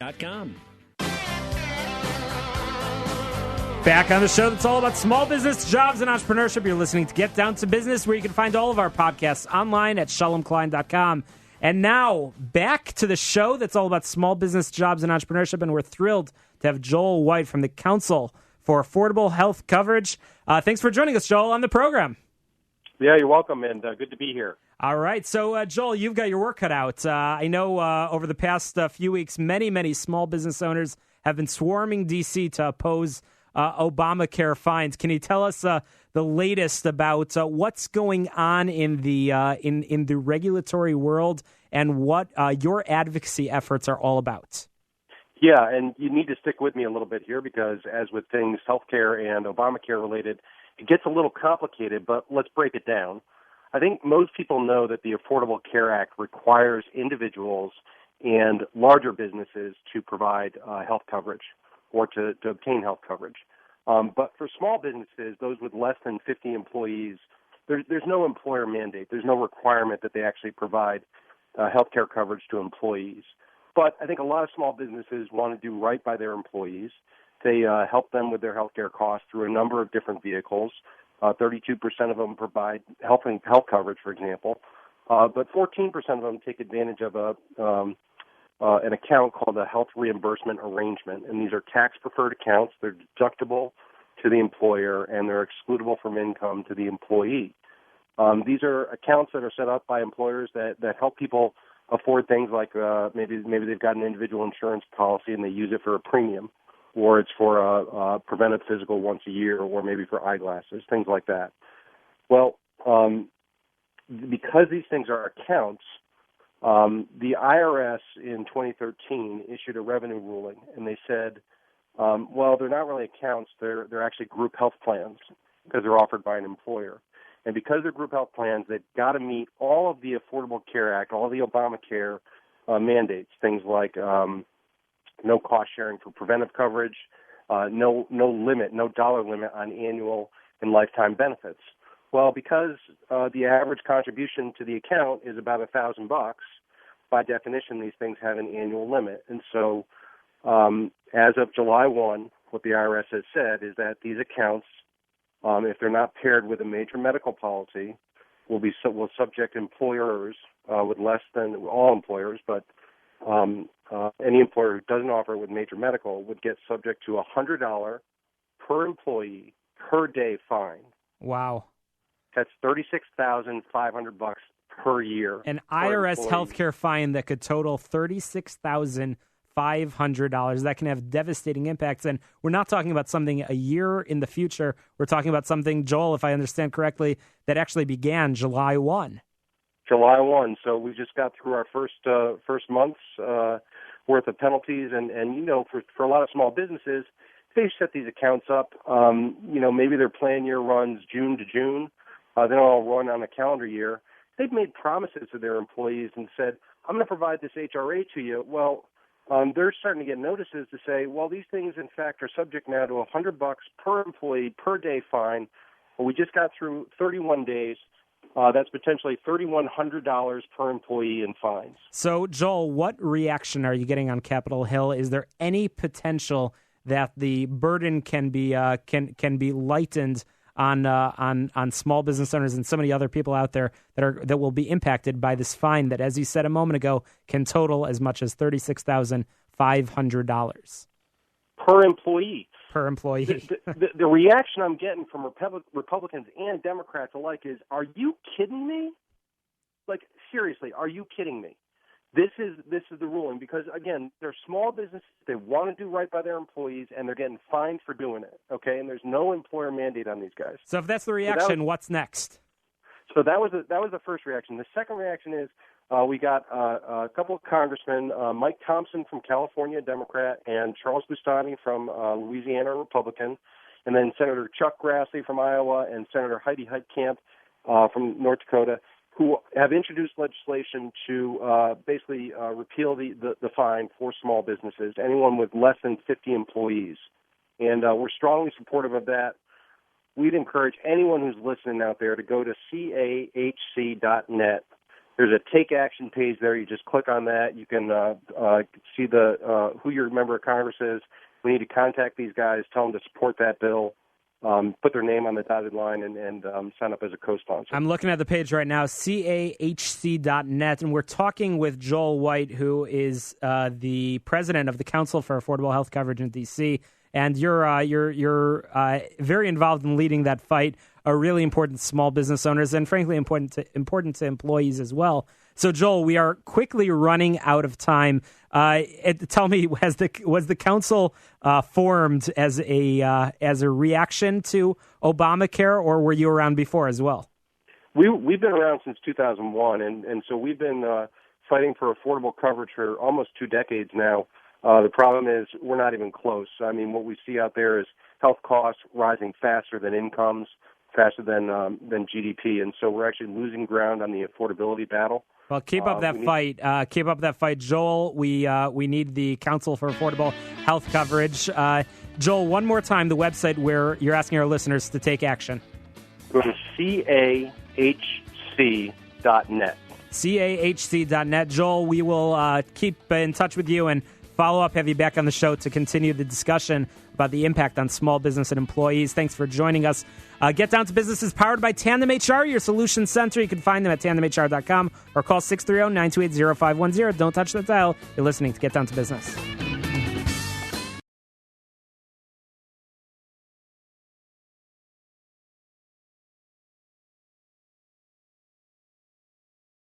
Com. Back on the show that's all about small business, jobs, and entrepreneurship. You're listening to Get Down to Business, where you can find all of our podcasts online at shalomklein.com. And now, back to the show that's all about small business, jobs, and entrepreneurship. And we're thrilled to have Joel White from the Council for Affordable Health Coverage. Thanks for joining us, Joel, on the program. Yeah, you're welcome, and good to be here. All right. So, Joel, you've got your work cut out. I know over the past few weeks, many small business owners have been swarming D.C. to oppose Obamacare fines. Can you tell us the latest about what's going on in the regulatory world and what your advocacy efforts are all about? Yeah, and you need to stick with me a little bit here because as with things healthcare and Obamacare related, it gets a little complicated, but let's break it down. I think most people know that the Affordable Care Act requires individuals and larger businesses to provide health coverage or to obtain health coverage. But for small businesses, those with less than 50 employees, there's no employer mandate. There's no requirement that they actually provide health care coverage to employees. But I think a lot of small businesses want to do right by their employees. They help them with their health care costs through a number of different vehicles. 32% of them provide health coverage, for example, but 14% of them take advantage of an account called a health reimbursement arrangement, and these are tax-preferred accounts. They're deductible to the employer, and they're excludable from income to the employee. These are accounts that are set up by employers that help people afford things like maybe they've got an individual insurance policy and they use it for a premium, or it's for a preventive physical once a year, or maybe for eyeglasses, things like that. Well, because these things are accounts, the IRS in 2013 issued a revenue ruling, and they said, well, they're not really accounts, they're actually group health plans because they're offered by an employer. And because they're group health plans, they've got to meet all of the Affordable Care Act, all the Obamacare mandates, things like no cost sharing for preventive coverage, no dollar limit on annual and lifetime benefits. Well, because the average contribution to the account is about $1,000, by definition, these things have an annual limit. And so as of July 1, what the IRS has said is that these accounts, if they're not paired with a major medical policy, will subject employers with less than all employers, but any employer who doesn't offer it with major medical would get subject to a $100 per employee per day fine. Wow. That's $36,500 per year. An IRS healthcare fine that could total $36,500. That can have devastating impacts. And we're not talking about something a year in the future. We're talking about something, Joel, if I understand correctly, that actually began July 1. July 1. So we just got through our first month's worth of penalties. And you know, for a lot of small businesses, they set these accounts up. Maybe their plan year runs June to June. They don't all run on a calendar year. They've made promises to their employees and said, I'm going to provide this HRA to you. Well, they're starting to get notices to say, well, these things, in fact, are subject now to $100 per employee per day fine. Well, we just got through 31 days. That's potentially $3,100 per employee in fines. So, Joel, what reaction are you getting on Capitol Hill? Is there any potential that the burden can be lightened on small business owners and so many other people out there that will be impacted by this fine that, as you said a moment ago, can total as much as $36,500 per employee? Per employee. The reaction I'm getting from Republicans and Democrats alike is, are you kidding me? Like, seriously, are you kidding me? This is the ruling because, again, they're small businesses. They want to do right by their employees, and they're getting fined for doing it, okay? And there's no employer mandate on these guys. So if that's the reaction, what's next? So that was the first reaction. The second reaction is we got a couple of congressmen, Mike Thompson from California, Democrat, and Charles Bustani from Louisiana, Republican, and then Senator Chuck Grassley from Iowa and Senator Heidi Heitkamp from North Dakota, who have introduced legislation to basically repeal the fine for small businesses, anyone with less than 50 employees. And we're strongly supportive of that. We'd encourage anyone who's listening out there to go to cahc.net There's a take action page there. You just click on that. You can see who your member of Congress is. We need to contact these guys, tell them to support that bill, put their name on the dotted line, and sign up as a co-sponsor. I'm looking at the page right now, cahc.net, and we're talking with Joel White, who is the president of the Council for Affordable Health Coverage in D.C., and you're very involved in leading that fight, really important to small business owners, and frankly important to employees as well. So, Joel, we are quickly running out of time. Tell me, was the council formed as a reaction to Obamacare, or were you around before as well? We've been around since 2001, and so we've been fighting for affordable coverage for almost 2 decades now. The problem is we're not even close. I mean, what we see out there is health costs rising faster than incomes, faster than GDP, and so we're actually losing ground on the affordability battle. Well, keep up that fight. Keep up that fight, Joel. We need the Council for Affordable Health Coverage. Joel, one more time, the website where you're asking our listeners to take action. Go to cahc.net. cahc.net. Joel, we will keep in touch with you and follow up, have you back on the show to continue the discussion about the impact on small business and employees. Thanks for joining us. Get Down to Business is powered by Tandem HR, your solution center. You can find them at tandemhr.com or call 630-928-0510. Don't touch the dial. You're listening to Get Down to Business.